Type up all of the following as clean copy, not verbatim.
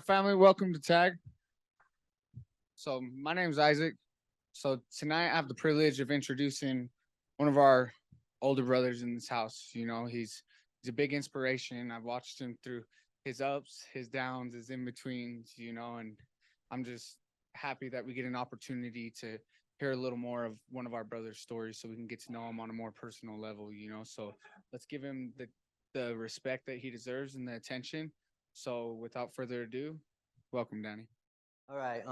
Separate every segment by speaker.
Speaker 1: family? Welcome to Tag. So, my name's Isaac. So, tonight I have the privilege of introducing one of our older brothers in this house. He's a big inspiration. I've watched him through his ups, his downs, his in betweens, and I'm just happy that we get an opportunity to hear a little more of one of our brother's stories so we can get to know him on a more personal level. So, let's give him the respect that he deserves and the attention. So, without further ado, welcome, Danny.
Speaker 2: All right.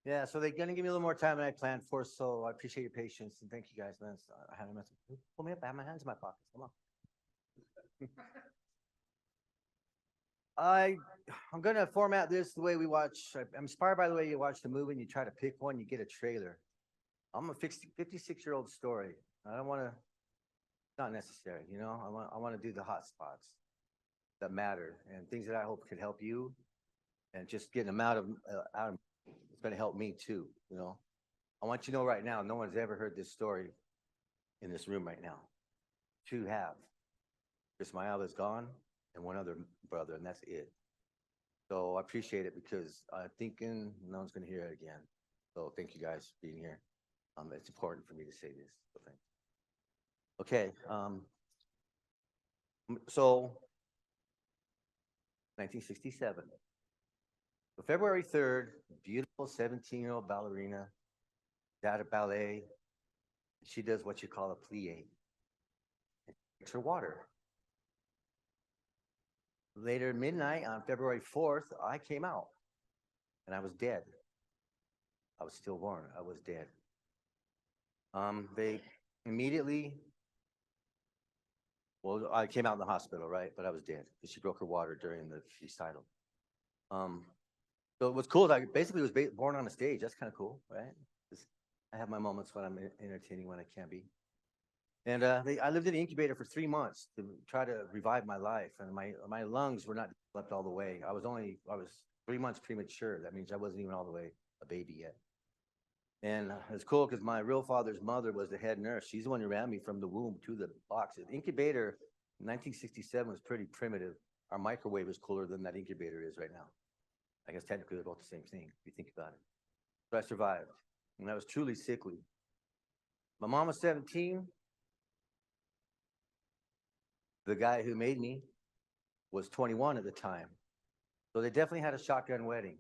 Speaker 2: Yeah, so they're gonna give me a little more time than I planned for, so I appreciate your patience and thank you guys, man. I had a mess. Pull me up. I have my hands in my pockets. Come on. I I'm gonna format this the way we watch. I'm inspired by the way you watch the movie and you try to pick one, you get a trailer. I'm a 56-year-old story. I don't want to. Not necessary, you know. I want to do the hot spots that matter and things that I hope could help you, and just getting them out of it's going to help me too. You know, I want you to know right now, no one's ever heard this story in this room right now. Two have. Ismail is gone, and one other brother, and that's it. So I appreciate it because I'm thinking no one's going to hear it again. So thank you guys for being here. It's important for me to say this. So thanks. Okay. So 1967. So February 3rd, beautiful 17-year-old ballerina, out of ballet. She does what you call a plie. Takes her water. Later midnight on February 4th, I came out and I was dead. I was stillborn. I was dead. They immediately, well, I came out in the hospital, right? But I was dead because she broke her water during the recital. Um, so what's cool is I basically was born on a stage. That's kind of cool, right? 'Cause I have my moments when I'm entertaining when I can be. And I lived in the incubator for 3 months to try to revive my life, and my lungs were not developed all the way. I was 3 months premature. That means I wasn't even all the way a baby yet. And it's cool because my real father's mother was the head nurse. She's the one who ran me from the womb to the box. The incubator in 1967 was pretty primitive. Our microwave is cooler than that incubator is right now. I guess technically they're both the same thing if you think about it. But I survived, and I was truly sickly. My mom was 17. The guy who made me was 21 at the time. So they definitely had a shotgun wedding.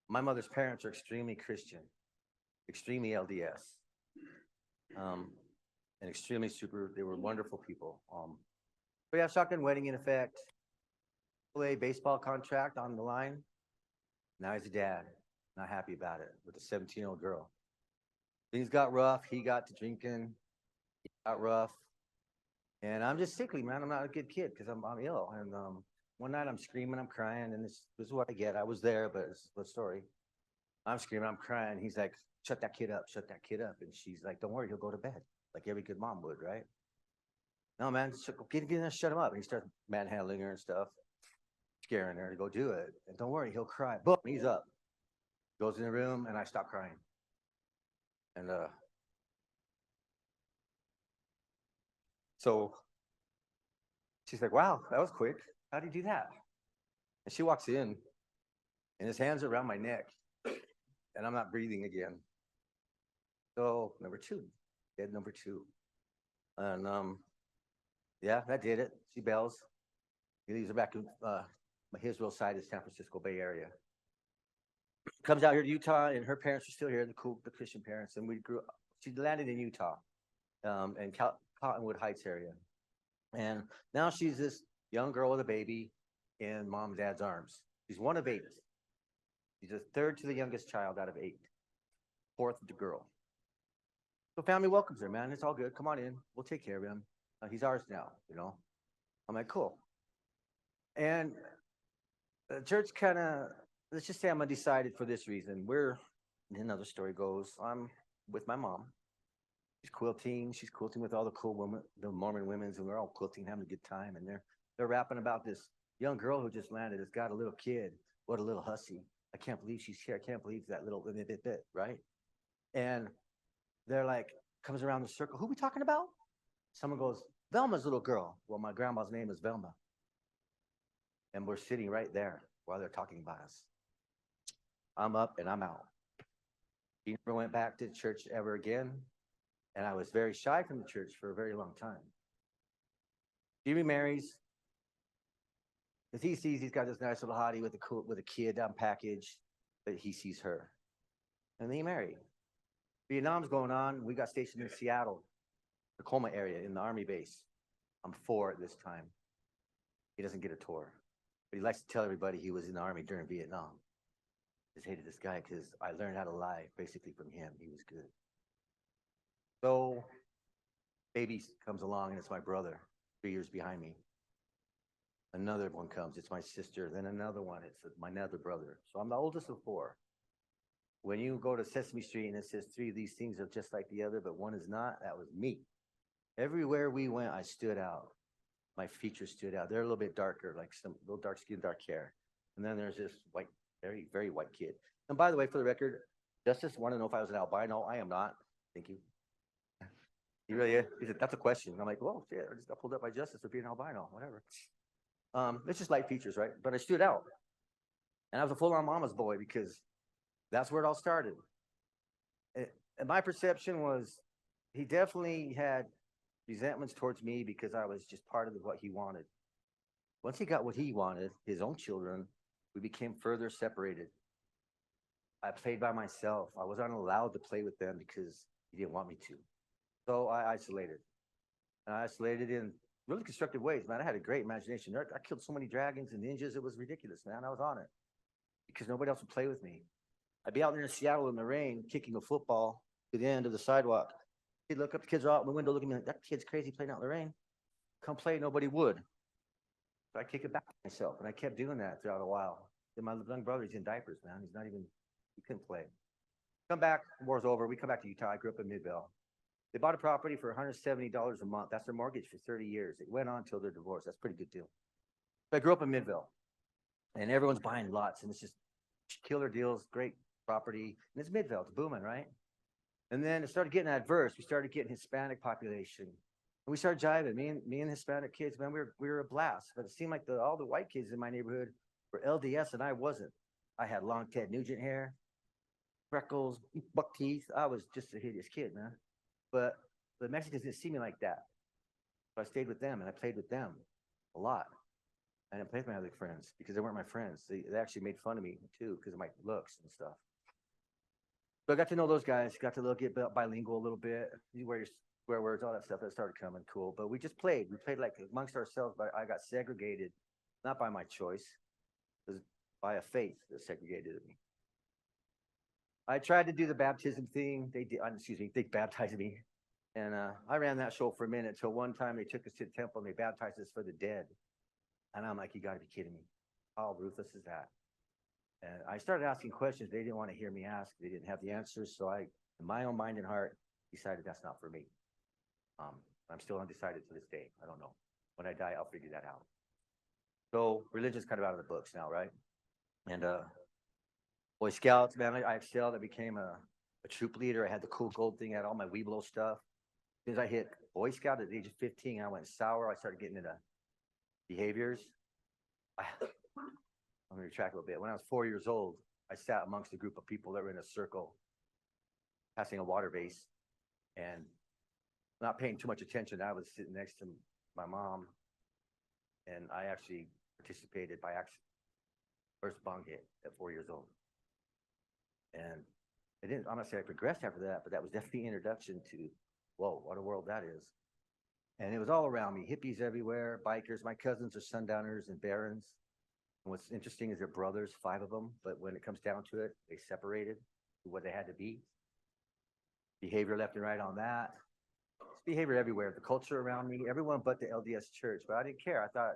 Speaker 2: My mother's parents are extremely Christian, extremely LDS, um, and extremely super. They were wonderful people. We have shotgun wedding in effect. Play baseball contract on the line. Now he's a dad, not happy about it with a 17-year-old girl. Things got rough. He got to drinking. He got rough. And I'm just sickly, man. I'm not a good kid because I'm ill. And one night I'm screaming, I'm crying, and this is what I get. I was there, but it's the story. I'm screaming, I'm crying. He's like, shut that kid up, shut that kid up. And she's like, don't worry, he'll go to bed, like every good mom would, right? No, man, get in there, shut him up. And he starts manhandling her and stuff, scaring her to go do it. And don't worry, he'll cry. Boom, he's up. Goes in the room, and I stop crying. And so she's like, wow, that was quick. How do you do that? And she walks in, and his hands are around my neck, and I'm not breathing again. So number two, dead number two. And yeah, that did it. She bails. He leaves her back in his real side is San Francisco Bay Area. Comes out here to Utah, and her parents are still here, the Christian parents, and we grew up. She landed in Utah, in Cottonwood Heights area, and now she's this young girl with a baby in mom and dad's arms. She's one of eight. She's the third to the youngest child out of eight, fourth the girl. So family welcomes her, man. It's all good. Come on in. We'll take care of him. He's ours now, you know. I'm like, cool. And the church kind of, let's just say I'm undecided for this reason. Another story goes, I'm with my mom. She's quilting. She's quilting with all the cool women, the Mormon women's, and we're all quilting, having a good time. And they're rapping about this young girl who just landed, has got a little kid. What a little hussy. I can't believe she's here. I can't believe that little bit, right? And they're like, comes around the circle. Who we talking about? Someone goes, Velma's little girl. Well, my grandma's name is Velma. And we're sitting right there while they're talking about us. I'm up and I'm out. He never went back to church ever again. And I was very shy from the church for a very long time. He remarries. Because he sees he's got this nice little hottie with a kid packaged, but he sees her. And then he married. Vietnam's going on. We got stationed in Seattle, Tacoma area in the Army base. I'm 4 at this time. He doesn't get a tour, but he likes to tell everybody he was in the Army during Vietnam. Just hated this guy because I learned how to lie basically from him. He was good. So, baby comes along and it's my brother, 3 years behind me. Another one comes, it's my sister. Then another one, it's my other brother. So I'm the oldest of 4. When you go to Sesame Street and it says 3 of these things are just like the other, but one is not, that was me. Everywhere we went, I stood out. My features stood out. They're a little bit darker, like some little dark skin, dark hair. And then there's this white, very, very white kid. And by the way, for the record, Justice wanted to know if I was an albino. I am not. Thank you. He really is. He said, that's a question. I'm like, well, shit, I just got pulled up by Justice for being albino, whatever. It's just light features, right? But I stood out. And I was a full-on mama's boy because that's where it all started. And my perception was he definitely had resentments towards me because I was just part of what he wanted. Once he got what he wanted, his own children, we became further separated. I played by myself. I wasn't allowed to play with them because he didn't want me to. So I isolated. And I isolated in really constructive ways, man. I had a great imagination. I killed so many dragons and ninjas. It was ridiculous, man. I was on it because nobody else would play with me. I'd be out there in Seattle in the rain, kicking a football to the end of the sidewalk. He'd look up, the kids are out the window looking at me like, that kid's crazy playing out in the rain. Come play, nobody would. So I kick it back myself, and I kept doing that throughout a while. Then my young brother, he's in diapers, man. He couldn't play. Come back, war's over. We come back to Utah. I grew up in Midvale. They bought a property for $170 a month. That's their mortgage for 30 years. It went on until their divorce. That's a pretty good deal. So I grew up in Midvale, and everyone's buying lots, and it's just killer deals, great property. And it's Midvale, it's booming, right? And then it started getting adverse. We started getting Hispanic population. And we started jiving. Me and Hispanic kids, man, we were a blast. But it seemed like all the white kids in my neighborhood were LDS, and I wasn't. I had long Ted Nugent hair, freckles, buck teeth. I was just a hideous kid, man. But the Mexicans didn't see me like that. So I stayed with them and I played with them a lot. I didn't play with my other friends because they weren't my friends. They actually made fun of me too because of my looks and stuff. So I got to know those guys, got to get bilingual a little bit, where your swear words, all that stuff that started coming cool. But we just played. We played like amongst ourselves, but I got segregated, not by my choice. It was by a faith that segregated me. I tried to do the baptism thing. They baptized me. And I ran that show for a minute until one time they took us to the temple and they baptized us for the dead. And I'm like, you got to be kidding me. How ruthless is that? And I started asking questions they didn't want to hear me ask. They didn't have the answers. So I, in my own mind and heart, decided that's not for me. I'm still undecided to this day. I don't know. When I die, I'll figure that out. So religion's kind of out of the books now, right? And Boy Scouts, man, I excelled. I became a troop leader. I had the cool gold thing. I had all my Weeblo stuff. As soon as I hit Boy Scout at the age of 15, I went sour. I started getting into behaviors. I'm going to retract a little bit. When I was 4 years old, I sat amongst a group of people that were in a circle passing a water vase and not paying too much attention. I was sitting next to my mom, and I actually participated by accident. First bong hit at 4 years old. And I'm not saying I progressed after that, but that was definitely an introduction to, whoa, what a world that is. And it was all around me, hippies everywhere, bikers. My cousins are sundowners and barons. And what's interesting is they're brothers, 5 of them, but when it comes down to it, they separated to what they had to be. Behavior left and right on that. It's behavior everywhere, the culture around me, everyone but the LDS church. But I didn't care. I thought,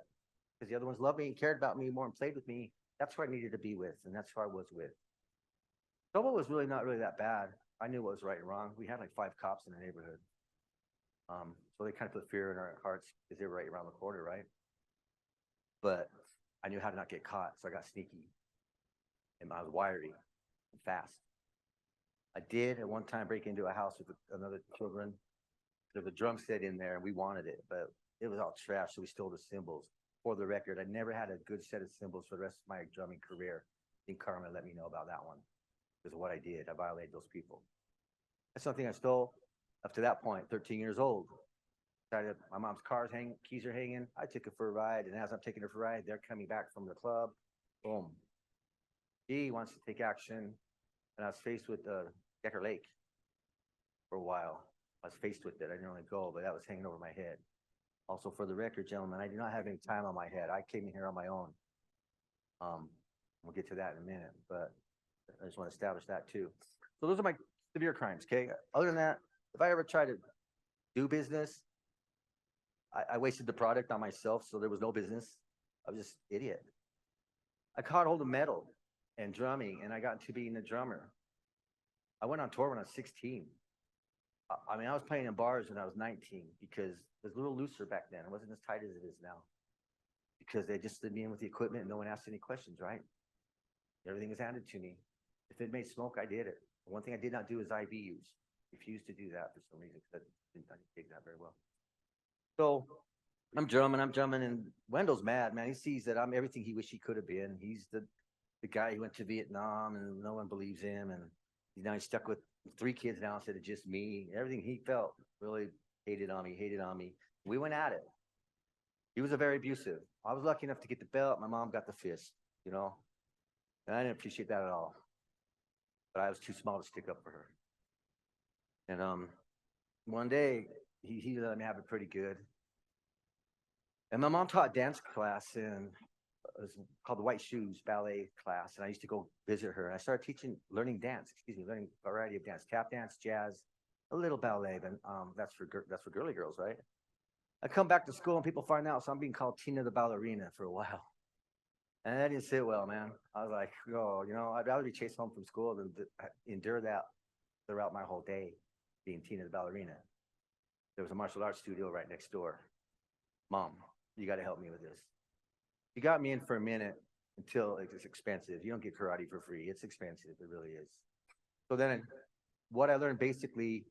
Speaker 2: because the other ones loved me and cared about me more and played with me, that's who I needed to be with, and that's who I was with. Trouble was really not really that bad. I knew what was right and wrong. We had like 5 cops in the neighborhood. So they kind of put fear in our hearts because they were right around the corner, right? But I knew how to not get caught, so I got sneaky. And I was wiry and fast. I did at one time break into a house with another children. There was a drum set in there, and we wanted it, but it was all trash, so we stole the cymbals. for the record, I never had a good set of cymbals for the rest of my drumming career. I think Karma let me know about that one. Because of what I did. I violated those people. That's something I stole up to that point, 13 years old. My mom's keys are hanging. I took her for a ride, and as I'm taking her for a ride, they're coming back from the club. Boom. She wants to take action, and I was faced with Decker Lake for a while. I was faced with it. I didn't really go, but that was hanging over my head. Also, for the record, gentlemen, I do not have any time on my head. I came in here on my own. We'll get to that in a minute, but I just want to establish that too. So those are my severe crimes. Okay. Other than that, if I ever try to do business, I wasted the product on myself, so there was no business. I was just idiot. I caught hold of metal and drumming, and I got into being a drummer. I went on tour when I was 16. I mean, I was playing in bars when I was 19 because it was a little looser back then. It wasn't as tight as it is now because they just stood me in with the equipment and no one asked any questions, right? Everything was handed to me. If it made smoke, I did it. The one thing I did not do is IV use. Refused to do that for some reason because I didn't take that very well. So I'm drumming, and Wendell's mad, man. He sees that I'm everything he wished he could have been. He's the guy who went to Vietnam and no one believes him. And now he's stuck with 3 kids now instead of just me. Everything he felt really hated on me. We went at it. He was very abusive. I was lucky enough to get the belt. My mom got the fist, you know, and I didn't appreciate that at all. But I was too small to stick up for her. And one day he let me have it pretty good. And my mom taught dance class, and it was called the White Shoes Ballet class. And I used to go visit her. And I started learning a variety of dance, tap dance, jazz, a little ballet. But that's for girly girls, right? I come back to school and people find out, so I'm being called Tina the Ballerina for a while. And that didn't sit well, man. I was like, oh, you know, I'd rather be chased home from school than endure that throughout my whole day, being Tina the Ballerina. There was a martial arts studio right next door. Mom, you got to help me with this. She got me in for a minute until it's expensive. You don't get karate for free. It's expensive. It really is. So then what I learned basically,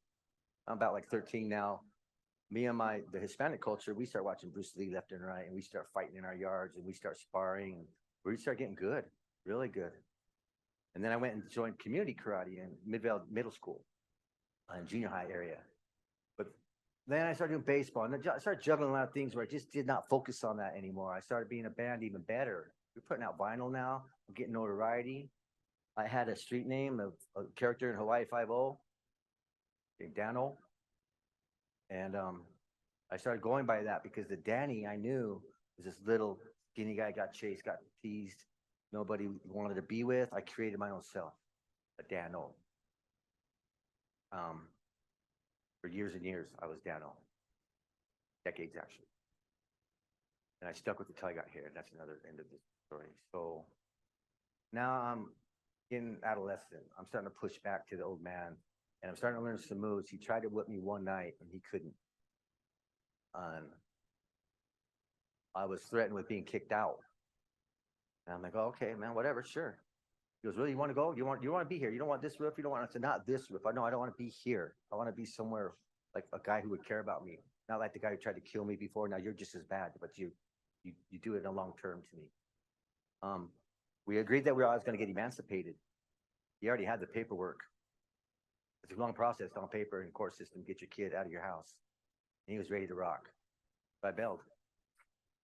Speaker 2: I'm about like 13 now. Me and the Hispanic culture, we start watching Bruce Lee left and right, and we start fighting in our yards, and we start sparring. We start getting good, really good. And then I went and joined community karate in Midvale Middle School, in junior high area. But then I started doing baseball, and I started juggling a lot of things where I just did not focus on that anymore. I started being a band even better. We're putting out vinyl now. I'm getting notoriety. I had a street name of a character in Hawaii Five-0, named Dano. And I started going by that because the Danny I knew was this little skinny guy, got chased, got teased, nobody wanted to be with. I created my own self, a Dano. For years and years, I was Dano. Decades, actually. And I stuck with it till I got here. That's another end of the story. So now I'm in adolescent. I'm starting to push back to the old man. And I'm starting to learn some moves. He tried to whip me one night, and he couldn't. I was threatened with being kicked out. And I'm like, oh, okay, man, whatever, sure. He goes, really, you want to go? You want to be here? You don't want this roof? You don't want to, not this roof. I know I don't want to be here. I want to be somewhere like a guy who would care about me. Not like the guy who tried to kill me before. Now you're just as bad, but you do it in a long term to me. We agreed that we were always going to get emancipated. He already had the paperwork. It's a long process on paper and court system, get your kid out of your house. And he was ready to rock. So I bailed.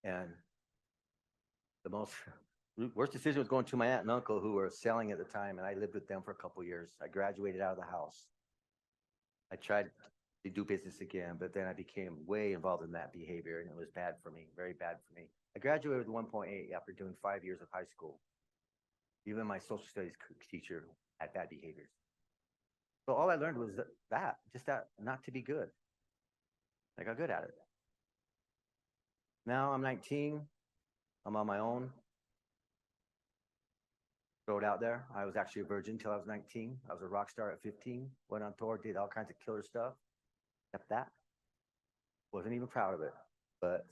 Speaker 2: And the worst decision was going to my aunt and uncle who were selling at the time, and I lived with them for a couple of years. I graduated out of the house. I tried to do business again, but then I became way involved in that behavior, and it was bad for me, very bad for me. I graduated with 1.8 after doing 5 years of high school. Even my social studies teacher had bad behaviors. So all I learned was that not to be good. I got good at it. Now I'm 19. I'm on my own. Throw it out there. I was actually a virgin until I was 19. I was a rock star at 15. Went on tour, did all kinds of killer stuff. Kept that. Wasn't even proud of it, but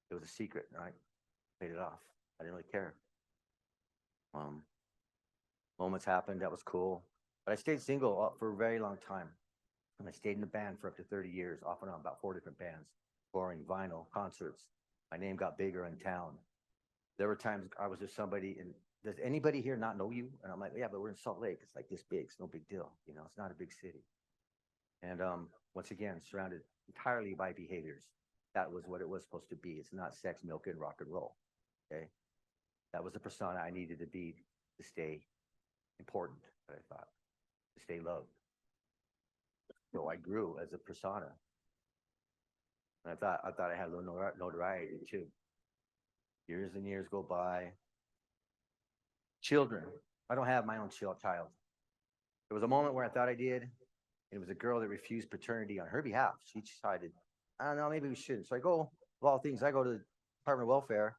Speaker 2: it was a secret, right? Paid it off. I didn't really care. Moments happened. That was cool. But I stayed single for a very long time. And I stayed in the band for up to 30 years, off and on, about 4 different bands, touring, vinyl, concerts. My name got bigger in town. There were times I was with somebody and does anybody here not know you? And I'm like, yeah, but we're in Salt Lake. It's like this big. It's no big deal. You know, it's not a big city. And once again, surrounded entirely by behaviors. That was what it was supposed to be. It's not sex, milk, and rock and roll. Okay. That was the persona I needed to be to stay important, I thought, to stay loved. So I grew as a persona. And I thought I had a little notoriety too. Years and years go by. Children. I don't have my own child. There was a moment where I thought I did. It was a girl that refused paternity on her behalf. She decided, I don't know, maybe we shouldn't. So I go, of all things, I go to the Department of Welfare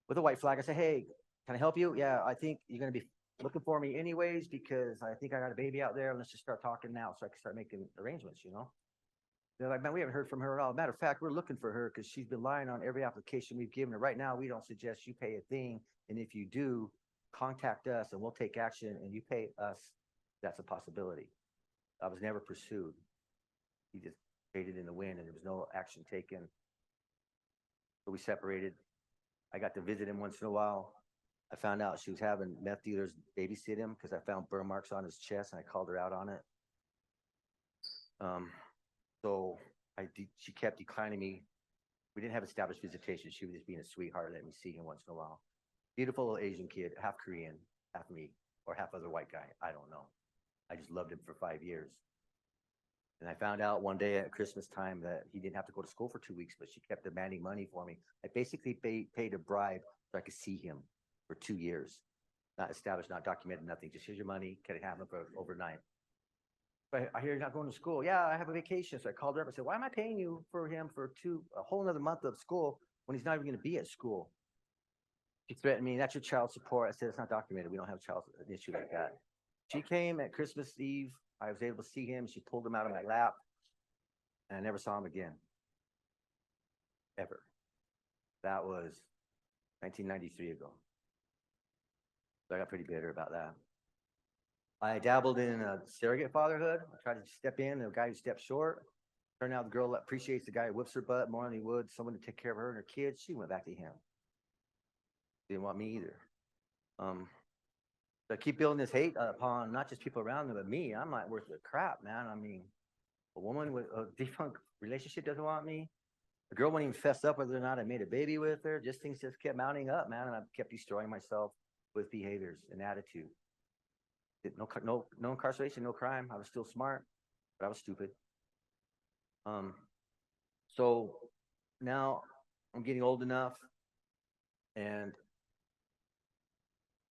Speaker 2: with a white flag. I say, hey, can I help you? Yeah, I think you're going to be looking for me anyways because I think I got a baby out there. Let's just start talking now so I can start making arrangements, you know? They're like, man, we haven't heard from her at all. Matter of fact, we're looking for her because she's been lying on every application we've given her. Right now, we don't suggest you pay a thing. And if you do, contact us and we'll take action and you pay us. That's a possibility. I was never pursued. He just faded in the wind and there was no action taken. So we separated. I got to visit him once in a while. I found out she was having meth dealers babysit him because I found burn marks on his chest and I called her out on it. So she kept declining me. We didn't have established visitation. She was just being a sweetheart, letting me see him once in a while. Beautiful little Asian kid, half Korean, half me, or half other white guy. I don't know. I just loved him for 5 years. And I found out one day at Christmas time that he didn't have to go to school for 2 weeks, but she kept demanding money for me. I basically paid a bribe so I could see him for 2 years. Not established, not documented, nothing. Just here's your money. Can it happen for overnight? But I hear you're not going to school. Yeah, I have a vacation. So I called her up and said, why am I paying you for him for a whole another month of school when he's not even going to be at school? She threatened me, that's your child support. I said, it's not documented. We don't have an issue like that. She came at Christmas Eve. I was able to see him. She pulled him out of my lap. And I never saw him again. Ever. That was 1993 ago. So I got pretty bitter about that. I dabbled in surrogate fatherhood. I tried to step in, the guy who stepped short. Turned out the girl appreciates the guy who whips her butt more than he would someone to take care of her and her kids. She went back to him. Didn't want me either. So I keep building this hate upon not just people around me, but me. I'm not worth the crap, man. I mean, a woman with a defunct relationship doesn't want me. The girl wouldn't even fess up whether or not I made a baby with her. Just things just kept mounting up, man. And I kept destroying myself with behaviors and attitude. No incarceration, no crime. I was still smart, but I was stupid. So now I'm getting old enough, and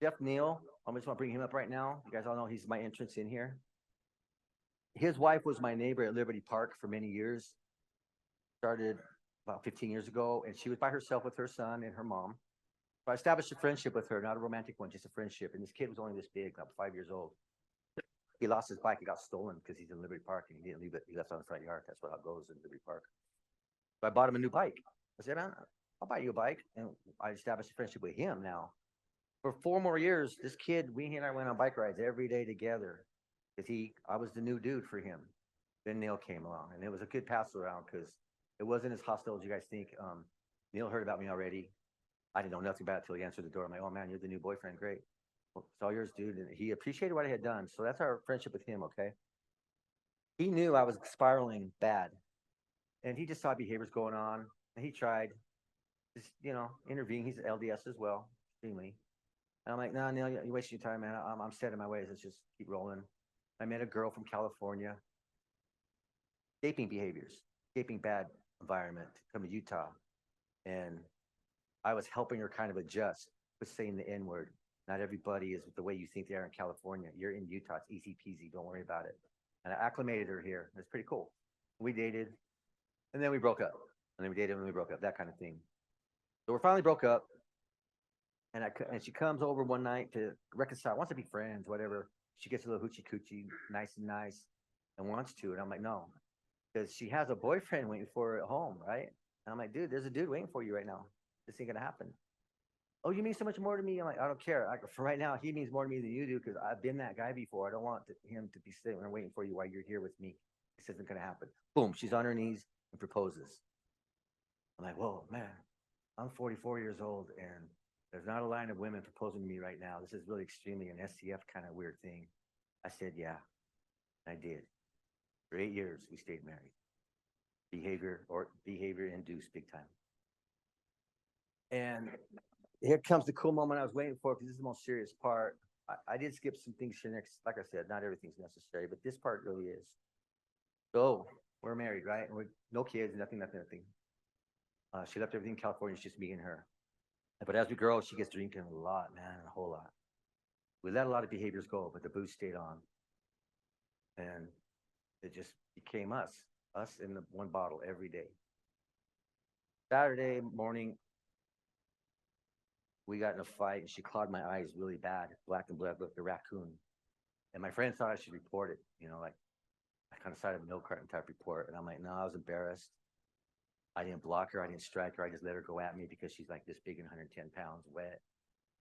Speaker 2: Jeff Neal, I just want to bring him up right now. You guys all know he's my entrance in here. His wife was my neighbor at Liberty Park for many years. Started about 15 years ago, and she was by herself with her son and her mom. So I established a friendship with her, not a romantic one, just a friendship. And this kid was only this big, about 5 years old. He lost his bike. It got stolen because he's in Liberty Park and he didn't leave it. He left it on the front yard. That's how it goes in Liberty Park. So I bought him a new bike. I said, man, I'll buy you a bike. And I established a friendship with him now. For 4 more years, this kid, he and I went on bike rides every day together. Because I was the new dude for him. Then Neil came along. And it was a good pass around because it wasn't as hostile as you guys think. Neil heard about me already. I didn't know nothing about it until he answered the door. I'm like, oh man, you're the new boyfriend. Great. Well, it's all yours, dude. And he appreciated what I had done. So that's our friendship with him, okay? He knew I was spiraling bad. And he just saw behaviors going on. And he tried just, intervene. He's LDS as well, extremely. And I'm like, no, Neil, you're wasting your time, man. I'm set in my ways. Let's just keep rolling. I met a girl from California. Escaping behaviors, escaping bad environment, come to Utah. And I was helping her kind of adjust with saying the N-word. Not everybody is the way you think they are in California. You're in Utah. It's easy peasy. Don't worry about it. And I acclimated her here. It's pretty cool. We dated, and then we broke up. And then we dated, and we broke up, that kind of thing. So we finally broke up. And she comes over one night to reconcile, wants to be friends, whatever. She gets a little hoochie coochie, nice, and wants to. And I'm like, no, because she has a boyfriend waiting for her at home, right? And I'm like, dude, there's a dude waiting for you right now. This ain't gonna happen. Oh, you mean so much more to me? I'm like, I don't care. For right now, he means more to me than you do because I've been that guy before. I don't want him to be sitting there waiting for you while you're here with me. This isn't gonna happen. Boom, she's on her knees and proposes. I'm like, whoa, man. I'm 44 years old and there's not a line of women proposing to me right now. This is really extremely an SCF kind of weird thing. I said, yeah, I did. For 8 years, we stayed married. Behavior induced big time. And here comes the cool moment I was waiting for because this is the most serious part. I did skip some things here next. Like I said, not everything's necessary, but this part really is. So we're married, right? And no kids, nothing. She left everything in California. It's just me and her. But as we grow, she gets drinking a lot, man, a whole lot. We let a lot of behaviors go, but the booze stayed on. And it just became us in the one bottle every day. Saturday morning, we got in a fight and she clawed my eyes really bad, black and blood, like a raccoon. And my friend thought I should report it, like I kind of cited a milk carton type report. And I'm like, no, I was embarrassed. I didn't block her. I didn't strike her. I just let her go at me because she's like this big and 110 pounds, wet,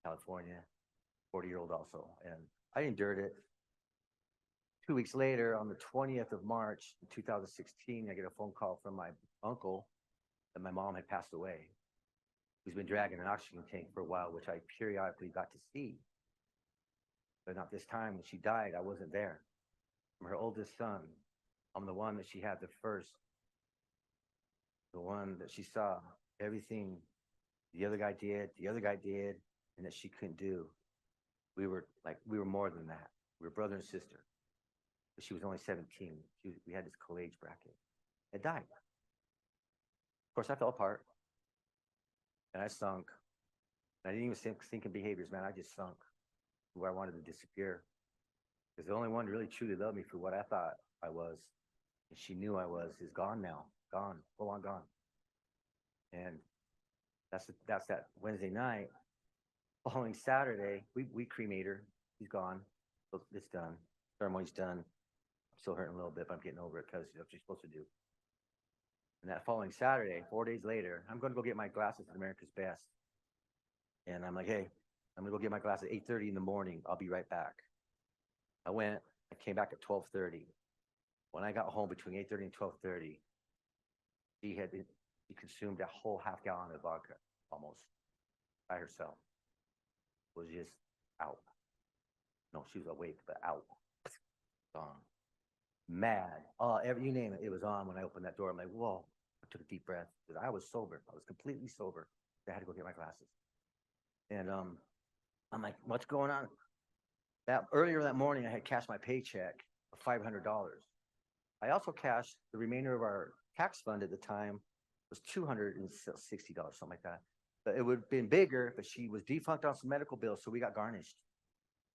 Speaker 2: California, 40-year-old also. And I endured it. 2 weeks later, on the 20th of March, 2016, I get a phone call from my uncle that my mom had passed away. He's been dragging an oxygen tank for a while, which I periodically got to see. But not this time. When she died, I wasn't there. I'm her oldest son. I'm the one that she had the first. The one that she saw everything the other guy did, and that she couldn't do. We were more than that. We were brother and sister. But she was only 17. We had this co-age bracket. It died. Of course, I fell apart. And I sunk. And I didn't even think in behaviors, man. I just sunk to where I wanted to disappear. Because the only one who really truly loved me for what I thought I was, and she knew I was, is gone now. Gone. Full on gone. And that's that Wednesday night. Following Saturday, we cremate her. She's gone. It's done. Ceremony's done. I'm still hurting a little bit, but I'm getting over it because that's what you're supposed to do. And that following Saturday, 4 days later, I'm going to go get my glasses at America's Best. And I'm like, hey, I'm going to go get my glasses at 8:30 in the morning. I'll be right back. I went. I came back at 12:30. When I got home between 8:30 and 12:30, she consumed a whole half gallon of vodka almost by herself. Was just out. No, she was awake, but out. Gone. Mad. You name it, it was on when I opened that door. I'm like, whoa. I took a deep breath because I was sober. I was completely sober. I had to go get my glasses. And I'm like, what's going on? Earlier that morning, I had cashed my paycheck of $500. I also cashed the remainder of our tax fund at the time was $260, something like that. But it would have been bigger, but she was defunct on some medical bills, so we got garnished.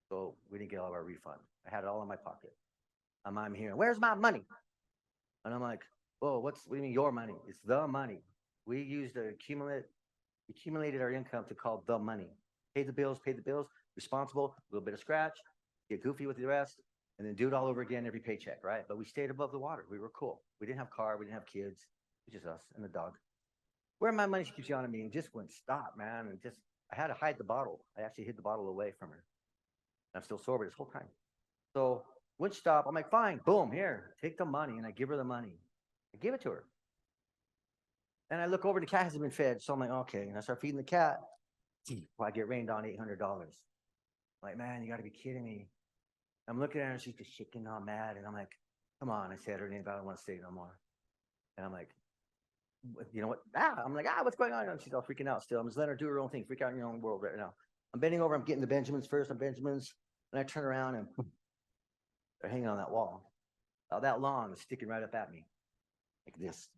Speaker 2: So we didn't get all of our refund. I had it all in my pocket. I'm here. Where's my money? And I'm like, whoa, what do you mean your money? It's the money. We used accumulated our income to call the money. Paid the bills, responsible, a little bit of scratch, get goofy with the rest, and then do it all over again every paycheck, right? But we stayed above the water. We were cool. We didn't have a car. We didn't have kids. It was just us and the dog. Where my money, she keeps yelling at me, and just wouldn't stop, man. And I had to hide the bottle. I actually hid the bottle away from her. I'm still sober this whole time. So wouldn't stop. I'm like, fine, boom, here, take the money. And I give her the money. I give it to her. And I look over, the cat hasn't been fed. So I'm like, okay. And I start feeding the cat. Well, I get rained on $800. Like, man, you got to be kidding me. I'm looking at her, and she's just shaking, all mad. And I'm like, come on. I said her name, but I don't want to say it no more. And I'm like, you know what? I'm like, what's going on? And she's all freaking out still. I'm just letting her do her own thing, freak out in your own world right now. I'm bending over, I'm getting the Benjamins first. I'm Benjamins. And I turn around and they're hanging on that wall. About that long, it's sticking right up at me. Like this.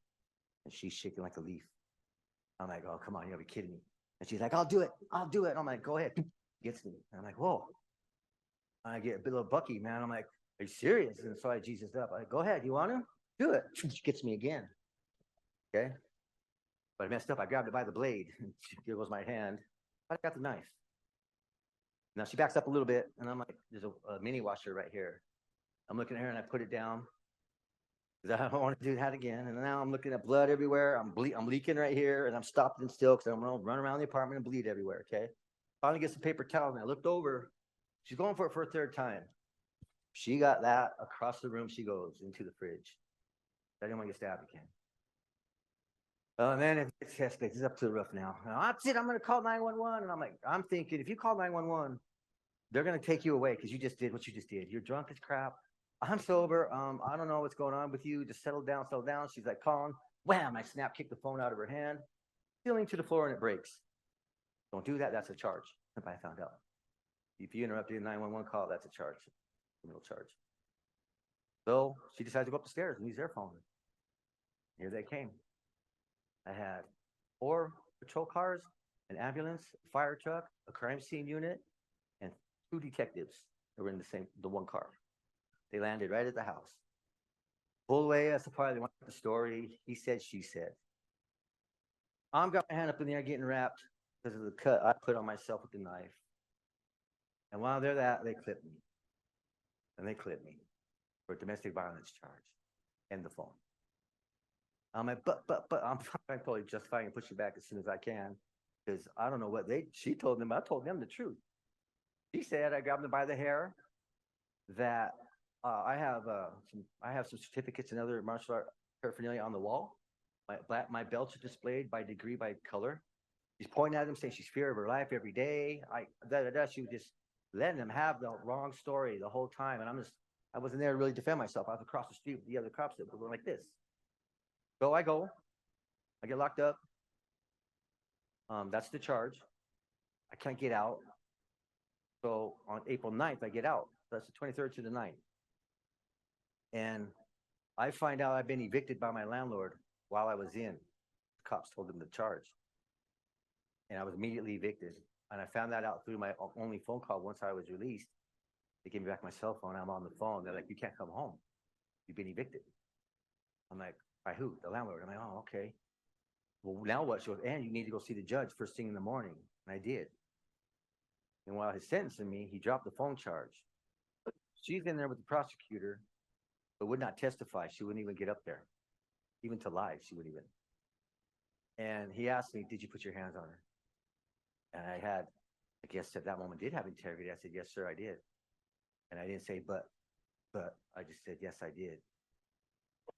Speaker 2: And she's shaking like a leaf. I'm like, oh, come on, you gotta be kidding me. And she's like, I'll do it. And I'm like, go ahead. Gets me. And I'm like, whoa. And I get a little bucky, man. I'm like, are you serious? And so I Jesus up. I'm like, go ahead. You want to? Do it. She gets me again. Okay. But I messed up. I grabbed it by the blade. Here goes my hand. I got the knife. Now she backs up a little bit. And I'm like, there's a mini washer right here. I'm looking at her and I put it down. Because I don't want to do that again. And now I'm looking at blood everywhere. I'm leaking right here. And I'm stopped and still because I'm going to run around the apartment and bleed everywhere. Okay. Finally get some paper towel. And I looked over. She's going for it for a third time. She got that across the room. She goes into the fridge. I didn't want to get stabbed again. Oh man, it's escalates. It's up to the roof now. That's it. I'm going to call 911. And I'm like, I'm thinking, if you call 911, they're going to take you away because you just did what you just did. You're drunk as crap. I'm sober. I don't know what's going on with you. Just settle down, settle down. She's like, calm. Wham! I snap, kick the phone out of her hand, spilling to the floor, and it breaks. Don't do that. That's a charge. I found out. If you interrupted a 911 call, that's a charge, criminal charge. So she decided to go up the stairs and use their phone. Here they came. I had 4 patrol cars, an ambulance, a fire truck, a crime scene unit, and 2 detectives that were in the one car. They landed right at the house. Pull away, that's the part they want the story. He said, she said. I'm got my hand up in the air getting wrapped because of the cut I put on myself with the knife. And while they're that, they clipped me. And they clipped me for a domestic violence charge and the phone. I'm like, but I'm totally justifying and push you back as soon as I can. Because I don't know what she told them. I told them the truth. She said I grabbed them by the hair, that I have some certificates and other martial art paraphernalia on the wall. My belts are displayed by degree, by color. She's pointing at them, saying she's fear of her life every day. She was just letting them have the wrong story the whole time. And I wasn't there to really defend myself. I was across the street with the other cops that were going like this. So I get locked up. That's the charge. I can't get out. So on April 9th, I get out. That's the 23rd to the 9th. And I find out I've been evicted by my landlord while I was in. The cops told them the charge. And I was immediately evicted. And I found that out through my only phone call once I was released. They gave me back my cell phone. I'm on the phone. They're like, you can't come home. You've been evicted. I'm like, by who? The landlord. I'm like, oh, okay. Well, now what? She goes, and you need to go see the judge first thing in the morning. And I did. And while he's sentencing me, he dropped the phone charge. She's in there with the prosecutor, but would not testify. She wouldn't even get up there. Even to lie, she wouldn't even. And he asked me, did you put your hands on her? And I guess at that moment did have integrity. I said, yes, sir, I did. And I didn't say, but I just said, yes, I did.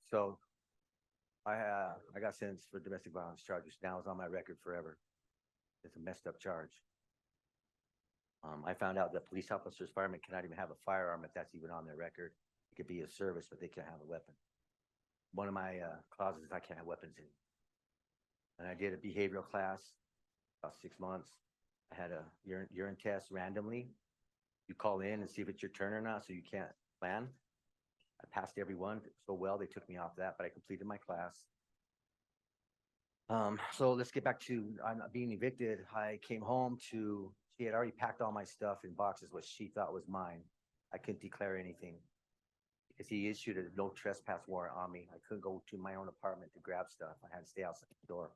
Speaker 2: So I got sentenced for domestic violence charge, which now is on my record forever. It's a messed up charge. I found out that police officers, firemen cannot even have a firearm if that's even on their record. It could be a service, but they can't have a weapon. One of my clauses is I can't have weapons in. And I did a behavioral class about 6 months. I had a urine test randomly. You call in and see if it's your turn or not, so you can't plan. I passed every one so well, they took me off that, but I completed my class. So let's get back to being evicted. I came home she had already packed all my stuff in boxes, which she thought was mine. I couldn't declare anything because he issued a no trespass warrant on me. I couldn't go to my own apartment to grab stuff. I had to stay outside the door.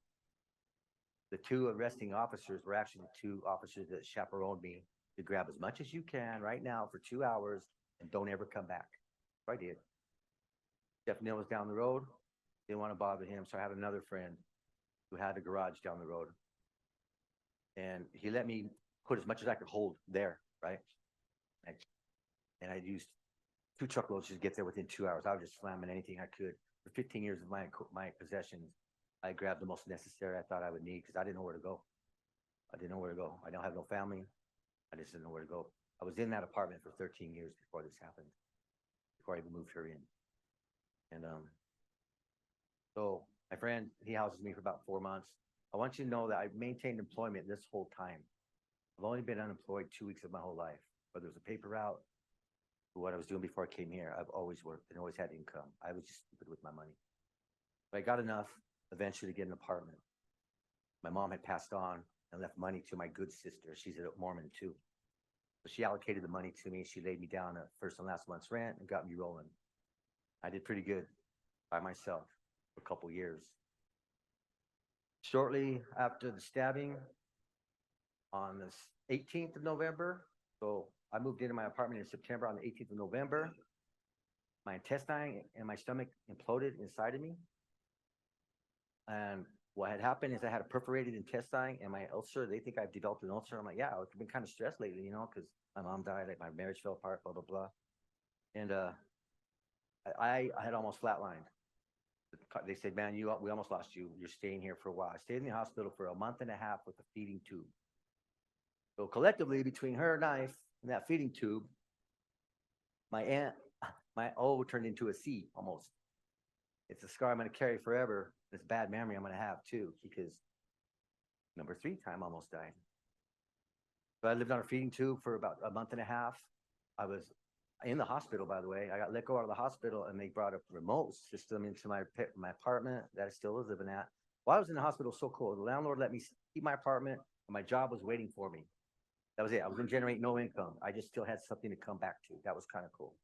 Speaker 2: The 2 arresting officers were actually the 2 officers that chaperoned me to grab as much as you can right now for 2 hours and don't ever come back. So I did. Jeff Neal was down the road. Didn't want to bother him, so I had another friend who had a garage down the road. And he let me put as much as I could hold there, right? And I used 2 truckloads to get there within 2 hours. I was just slamming anything I could. For 15 years of my possessions, I grabbed the most necessary I thought I would need because I didn't know where to go. I don't have no family. I just didn't know where to go. I was in that apartment for 13 years before this happened, before I even moved her in. And so my friend, he houses me for about 4 months. I want you to know that I've maintained employment this whole time. I've only been unemployed 2 weeks of my whole life, whether it was a paper route or what I was doing before I came here. I've always worked and always had income. I was just stupid with my money. But I got enough eventually to get an apartment. My mom had passed on and left money to my good sister. She's a Mormon too. So she allocated the money to me. She laid me down a first and last month's rent and got me rolling. I did pretty good by myself for a couple years. Shortly after the stabbing, on the 18th of November, so I moved into my apartment in September. On the 18th of November, my intestine and my stomach imploded inside of me. And what had happened is I had a perforated intestine and my ulcer. They think I've developed an ulcer. I'm like, yeah, I've been kind of stressed lately, because my mom died, like my marriage fell apart, blah, blah, blah. And I had almost flatlined. They said, man, we almost lost you. You're staying here for a while. I stayed in the hospital for a month and a half with a feeding tube. So collectively, between her knife and that feeding tube, my aunt, my O turned into a C almost. It's a scar I'm going to carry forever. It's a bad memory I'm going to have too, because number three time almost died. So I lived on a feeding tube for about a month and a half. I was in the hospital, by the way. I got let go out of the hospital, and they brought a remote system into my apartment that I still was living at. While I was in the hospital, so cool. The landlord let me keep my apartment, and my job was waiting for me. That was it. I was going to generate no income. I just still had something to come back to. That was kind of cool.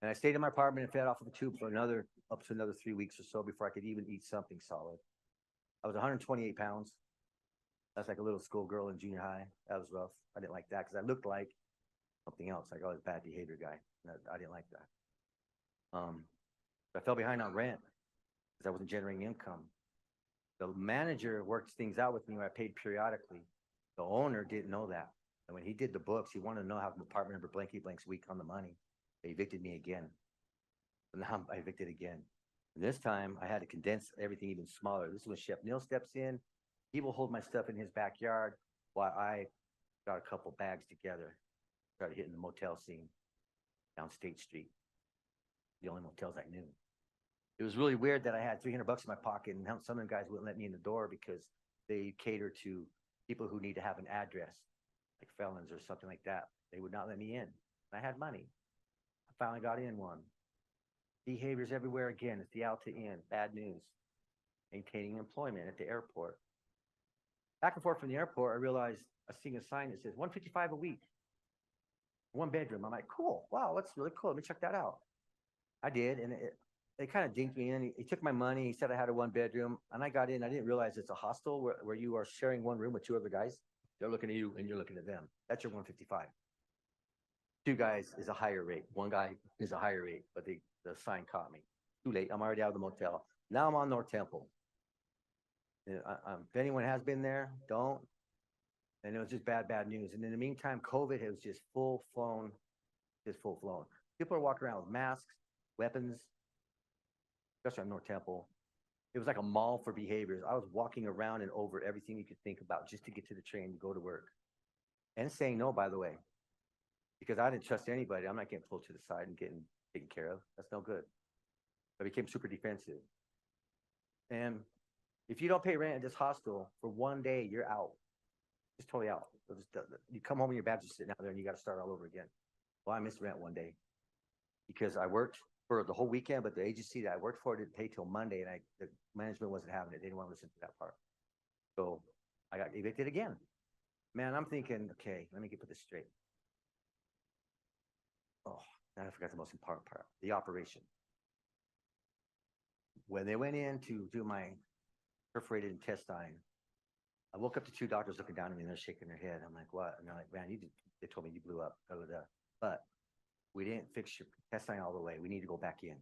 Speaker 2: And I stayed in my apartment and fed off of the tube for up to another 3 weeks or so before I could even eat something solid. I was 128 pounds. That's like a little schoolgirl in junior high. That was rough. I didn't like that because I looked like something else, like, oh, this bad behavior guy. I didn't like that. I fell behind on rent because I wasn't generating income. The manager worked things out with me where I paid periodically. The owner didn't know that. And when he did the books, he wanted to know how the apartment number blanky blank's week on the money. They evicted me again. And now I'm evicted again. And this time I had to condense everything even smaller. This is when Chef Neil steps in. He will hold my stuff in his backyard while I got a couple bags together. Started hitting the motel scene down State Street. The only motels I knew. It was really weird that I had $300 in my pocket, and some of the guys wouldn't let me in the door because they cater to people who need to have an address, like felons or something like that. They would not let me in. I had money. I finally got in one. Behaviors everywhere again. It's the Alta Inn. Bad news. Maintaining employment at the airport. Back and forth from the airport, I realized I seen a sign that says $155 a week. 1 bedroom. I'm like, cool. Wow, that's really cool. Let me check that out. I did, and they kind of dinked me in. He took my money. He said I had a 1 bedroom, and I got in. I didn't realize it's a hostel where you are sharing one room with 2 other guys. They're looking at you, and you're looking at them. That's your 155. 2 guys is a higher rate. 1 guy is a higher rate, but the sign caught me. Too late. I'm already out of the motel. Now I'm on North Temple. If anyone has been there, don't. And it was just bad news. And in the meantime, COVID was just full flown. People are walking around with masks, weapons, especially on North Temple. It was like a mall for behaviors. I was walking around and over everything you could think about just to get to the train to go to work. And saying no, by the way, because I didn't trust anybody. I'm not getting pulled to the side and getting taken care of. That's no good. I became super defensive. And if you don't pay rent at this hostel for 1 day, you're out. Just totally out. You come home and your badge is sitting out there and you got to start all over again. Well, I missed rent 1 day because I worked for the whole weekend, but the agency that I worked for didn't pay till Monday, and the management wasn't having it. They didn't want to listen to that part. So I got evicted again. Man, I'm thinking, okay, let me put this straight. Oh, I forgot the most important part, the operation. When they went in to do my perforated intestine, I woke up to 2 doctors looking down at me and they're shaking their head. I'm like, what? And they're like, man, they told me you blew up. Blah, blah, blah. But we didn't fix your intestine all the way. We need to go back in.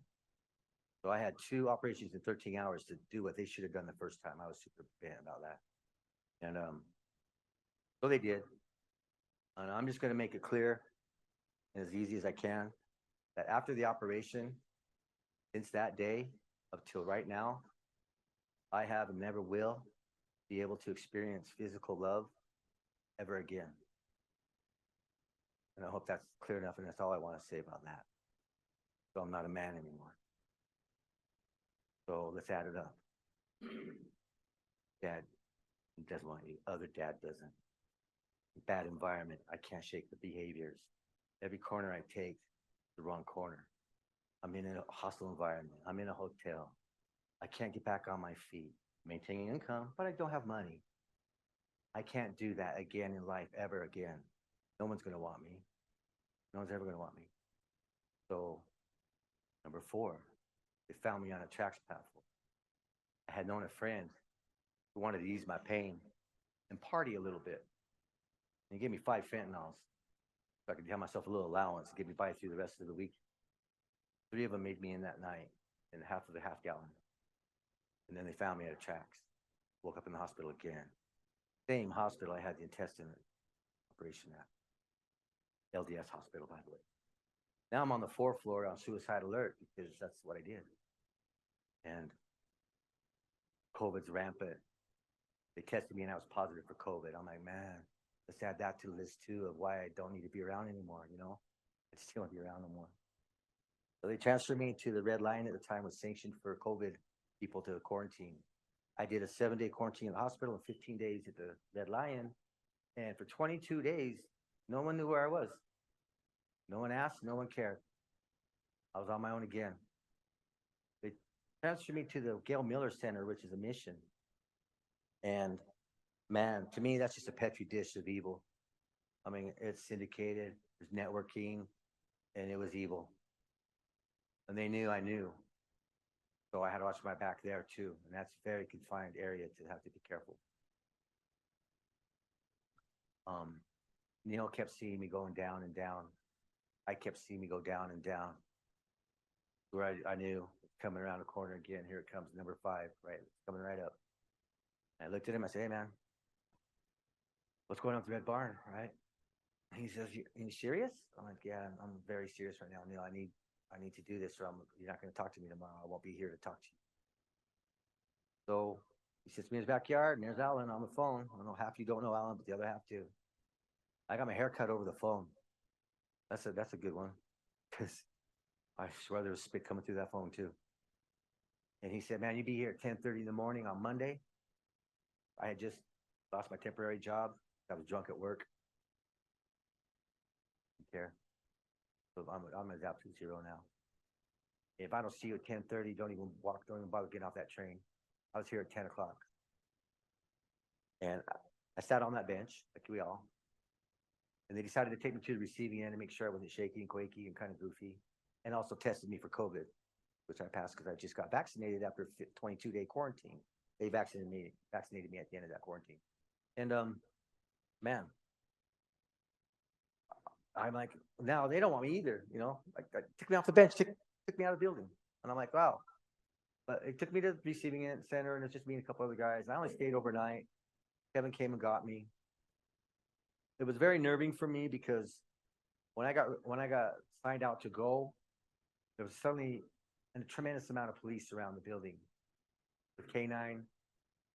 Speaker 2: So I had 2 operations in 13 hours to do what they should have done the first time. I was super bent about that. And so they did. And I'm just going to make it clear and as easy as I can that after the operation, since that day up till right now, I have and never will be able to experience physical love ever again. And I hope that's clear enough, and that's all I want to say about that. So I'm not a man anymore. So let's add it up. Dad doesn't want you. Other dad doesn't. Bad environment. I can't shake the behaviors. Every corner I take, the wrong corner. I'm in a hostile environment. I'm in a hotel. I can't get back on my feet. Maintaining income, but I don't have money. I can't do that again in life ever again. No one's going to want me. No one's ever going to want me. So, number 4, they found me on a tracks platform. I had known a friend who wanted to ease my pain and party a little bit. And he gave me 5 fentanyls so I could have myself a little allowance to get me by through the rest of the week. 3 of them made me in that night in half of the half gallon. And then they found me at a tracks. Woke up in the hospital again. Same hospital I had the intestine operation at. LDS hospital, by the way. Now I'm on the 4th floor on suicide alert because that's what I did. and COVID's rampant. They tested me and I was positive for COVID. I'm like, man, let's add that to the list too of why I don't need to be around anymore, you know? I just don't want to be around no more. So they transferred me to the Red Lion at the time, was sanctioned for COVID people to quarantine. I did a 7-day quarantine in the hospital and 15 days at the Red Lion. And for 22 days, no one knew where I was. No one asked, no one cared. I was on my own again. They transferred me to the Gail Miller Center, which is a mission. And man, to me, that's just a petri dish of evil. I mean, it's syndicated, there's networking, and it was evil. And they knew I knew. So I had to watch my back there too. And that's a very confined area to have to be careful. Neil kept seeing me going down and down. I kept seeing me go down and down. Where I knew coming around the corner again, here it comes, number 5, right? It's coming right up. And I looked at him, I said, hey man, what's going on with the Red Barn, right? And he says, you serious? I'm like, yeah, I'm very serious right now, Neil. I need to do this or you're not going to talk to me tomorrow. I won't be here to talk to you. So he sits me in his backyard and there's Alan on the phone. I don't know, half you don't know Alan, but the other half do. I got my hair cut over the phone. That's a good one. Because I swear there was spit coming through that phone too. And he said, man, you be here at 10:30 in the morning on Monday. I had just lost my temporary job. I was drunk at work. Didn't care. So I'm at absolute zero now. If I don't see you at 10:30, don't even bother getting off that train. I was here at 10 o'clock. And I sat on that bench, like we all. And they decided to take me to the receiving end to make sure I wasn't shaky and quaky and kind of goofy. And also tested me for COVID, which I passed because I just got vaccinated after a 22-day quarantine. They vaccinated me at the end of that quarantine. And man, I'm like, now they don't want me either, you know. Like, took me off the bench, took me out of the building. And I'm like, wow. But it took me to the receiving center, and it's just me and a couple other guys. And I only stayed overnight. Kevin came and got me. It was very nerving for me because when I got signed out to go, there was suddenly a tremendous amount of police around the building with K9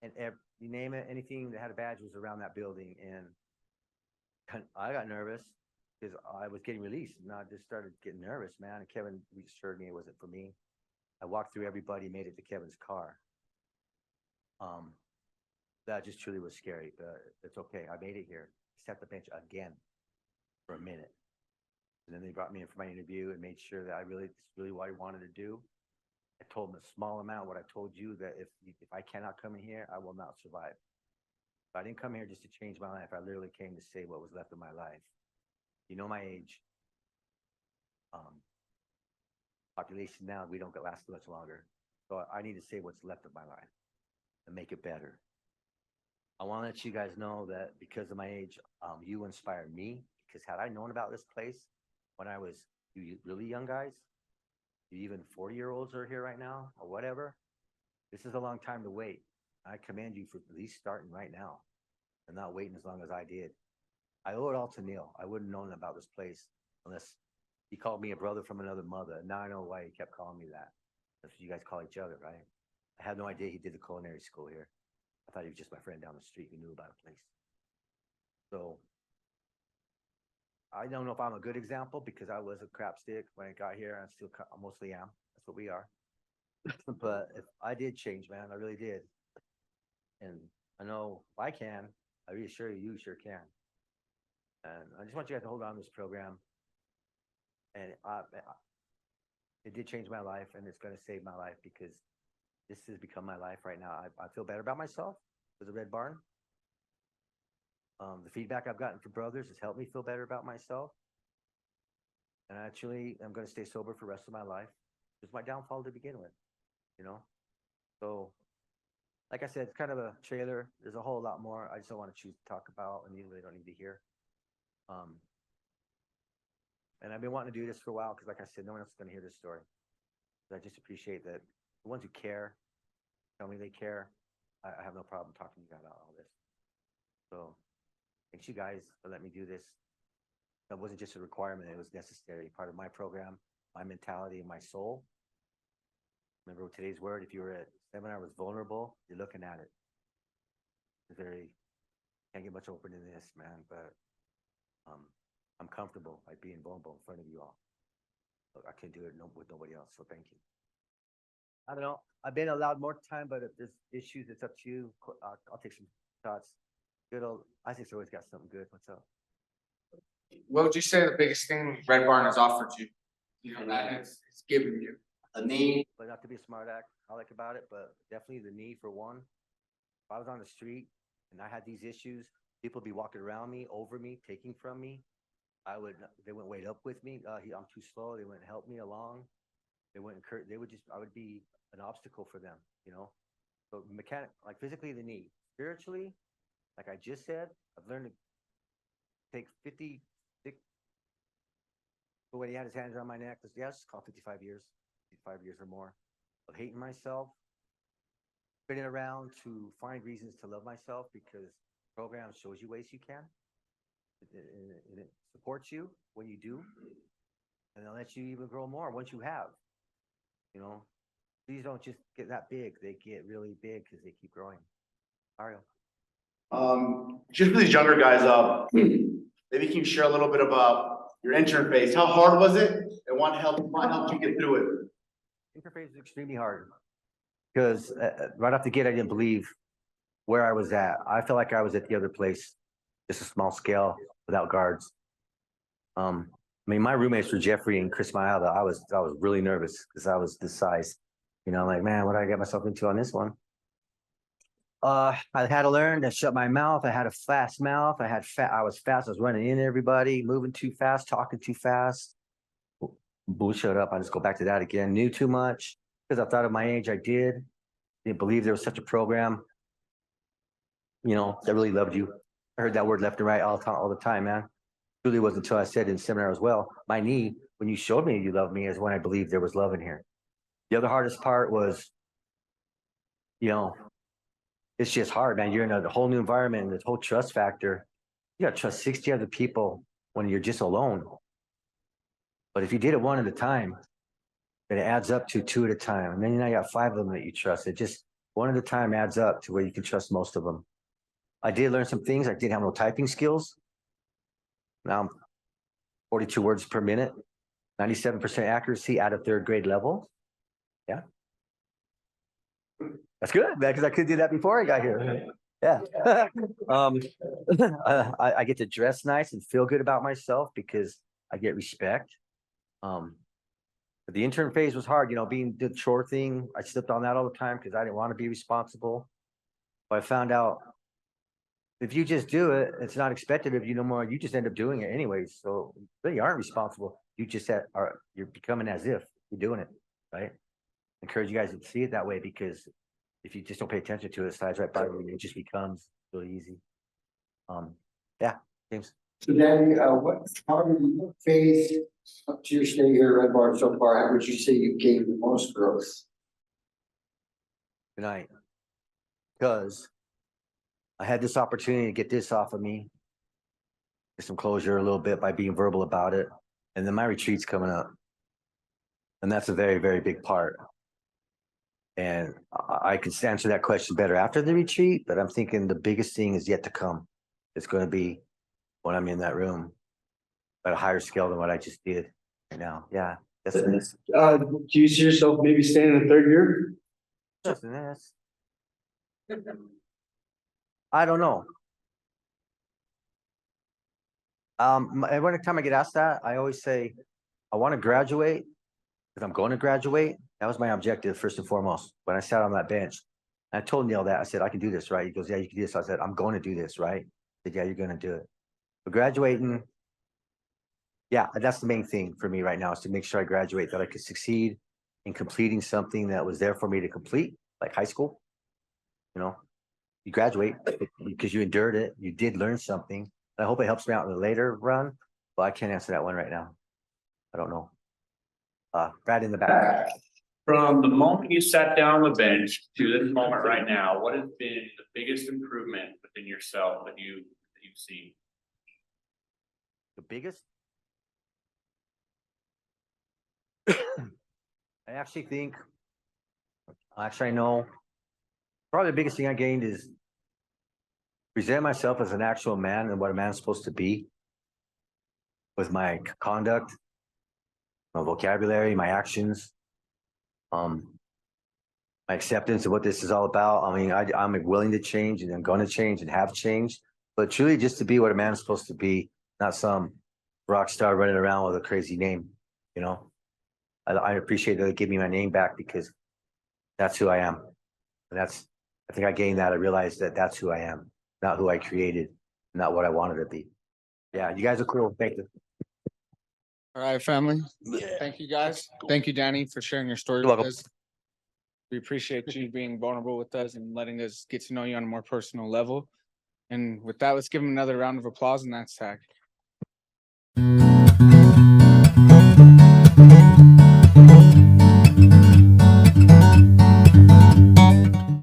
Speaker 2: and you name it, anything that had a badge was around that building. And I got nervous because I was getting released and I just started getting nervous, man. And Kevin reassured me it wasn't for me. I walked through everybody, made it to Kevin's car. That just truly was scary, but it's okay. I made it here. Sat the bench again for a minute. And then they brought me in for my interview and made sure that this is really what I wanted to do. I told them a small amount, what I told you, that if I cannot come in here, I will not survive. But I didn't come here just to change my life. I literally came to save what was left of my life. You know my age. Population now, we don't last much longer. So I need to save what's left of my life and make it better. I want to let you guys know that because of my age, you inspired me. Because had I known about this place when I was you really young guys, you even 40-year-olds are here right now or whatever, this is a long time to wait. I commend you for at least starting right now and not waiting as long as I did. I owe it all to Neil. I wouldn't have known about this place unless he called me a brother from another mother. And now I know why he kept calling me that. That's what you guys call each other, right? I had no idea he did the culinary school here. I thought he was just my friend down the street who knew about a place. So I don't know if I'm a good example because I was a crap stick when I got here. I still mostly am. That's what we are. But if I did change, man, I really did. And I know if I can, I reassure you, you sure can. And I just want you guys to hold on to this program. And it did change my life, and it's going to save my life because this has become my life right now. I feel better about myself with the Red Barn. The feedback I've gotten from brothers has helped me feel better about myself. And actually, I'm going to stay sober for the rest of my life. It was my downfall to begin with, you know? So, like I said, it's kind of a trailer. There's a whole lot more I just don't want to choose to talk about, and you really don't need to hear. And I've been wanting to do this for a while because, like I said, no one else is going to hear this story. But I just appreciate that the ones who care tell me they care. I have no problem talking to you guys about all this. So thanks you guys for letting me do this. That wasn't just a requirement, it was necessary, part of my program, my mentality, and my soul. Remember today's word, if you were at seminar was vulnerable, you're looking at it. It's very, can't get much open in this, man, but I'm comfortable like being vulnerable in front of you all. Look, I can't do it with nobody else, so thank you. I don't know. I've been allowed more time, but if there's issues, it's up to you. I'll take some shots. Good old Isaac's always got something good. What's up?
Speaker 1: What would you say the biggest thing Red Barn has offered you? You know, that it's given you.
Speaker 2: A need, but not to be a smart act. I like about it, but definitely the need for one. If I was on the street and I had these issues, people would be walking around me, over me, taking from me. They wouldn't wait up with me. I'm too slow. They wouldn't help me along. They wouldn't I would be an obstacle for them, you know? So like physically the need. Spiritually, like I just said, I've learned to take 56, but when he had his hands around my neck, let's call 55 years or more of hating myself, spinning around to find reasons to love myself because the program shows you ways you can. And it supports you when you do, and they'll let you even grow more once you have. You know, these don't just get that big; they get really big because they keep growing. Mario,
Speaker 3: Just for these younger guys, maybe can you share a little bit about your intern phase? How hard was it, and what helped you get through it?
Speaker 2: interface is extremely hard because right off the gate, I didn't believe where I was at. I felt like I was at the other place, just a small scale without guards. I mean, my roommates were Jeffrey and Chris Mayada. I was really nervous because I was this size. You know, like, man, what did I get myself into on this one? I had to learn to shut my mouth. I had a fast mouth. I was fast. I was running in everybody, moving too fast, talking too fast. Boo, shut up. I just go back to that again. Knew too much because I thought at my age I did. Didn't believe there was such a program, you know, that really loved you. I heard that word left and right all the time, man. Really wasn't until I said in seminar as well, my need, when you showed me you loved me, is when I believed there was love in here. The other hardest part was, you know, it's just hard, man. You're in a whole new environment, and the whole trust factor. You got to trust 60 other people when you're just alone. But if you did it one at a time, then it adds up to two at a time. And then you got 5 of them that you trust. It just one at a time adds up to where you can trust most of them. I did learn some things. I didn't have no typing skills. Now I'm 42 words per minute, 97% accuracy at a 3rd grade level. Yeah. That's good, man, because I could do that before I got here. Yeah. I get to dress nice and feel good about myself because I get respect. But the intern phase was hard, you know, being the chore thing. I slipped on that all the time because I didn't want to be responsible. But I found out if you just do it, it's not expected of you no more. You just end up doing it anyways. So you really aren't responsible. You just you're becoming as if you're doing it, right? Encourage you guys to see it that way because if you just don't pay attention to it, it slides right by you. It just becomes really easy. Yeah, James.
Speaker 4: So Danny, how did you phase up to your stay here at Red Barn so far? How would you say you gained the most growth?
Speaker 2: Good night. Because I had this opportunity to get this off of me, get some closure a little bit by being verbal about it. And then my retreat's coming up. And that's a very, very big part. And I can answer that question better after the retreat, but I'm thinking the biggest thing is yet to come. It's going to be when I'm in that room at a higher scale than what I just did right now. Yeah. That's it.
Speaker 4: Do you see yourself maybe staying in the 3rd year?
Speaker 2: That's I don't know. Every time I get asked that, I always say, I want to graduate because I'm going to graduate. That was my objective, first and foremost. When I sat on that bench, I told Neil that. I said, I can do this, right? He goes, yeah, you can do this. I said, I'm going to do this, right? He said, yeah, you're going to do it. But graduating, yeah, that's the main thing for me right now is to make sure I graduate, that I could succeed in completing something that was there for me to complete, like high school. You know, you graduate because you endured it. You did learn something. I hope it helps me out in the later run, but I can't answer that one right now. I don't know. Brad in the back.
Speaker 5: From the moment you sat down the bench to this moment right now, what has been the biggest improvement within yourself that you've seen?
Speaker 2: The biggest? I actually think Actually, I know probably the biggest thing I gained is present myself as an actual man and what a man's supposed to be with my conduct, my vocabulary, my actions, my acceptance of what this is all about. I mean, I'm willing to change and I'm going to change and have changed, but truly just to be what a man's supposed to be, not some rock star running around with a crazy name, you know? I appreciate that they give me my name back because that's who I am. And I think I gained that. I realized that that's who I am, not who I created, not what I wanted to be. Yeah, you guys are cool. Thank you.
Speaker 1: All right, family. Thank you, guys. Thank you, Danny, for sharing your story
Speaker 2: You're
Speaker 1: with
Speaker 2: welcome.
Speaker 1: us. We appreciate you being vulnerable with us and letting us get to know you on a more personal level. And with that, let's give him another round of applause and that's Zach.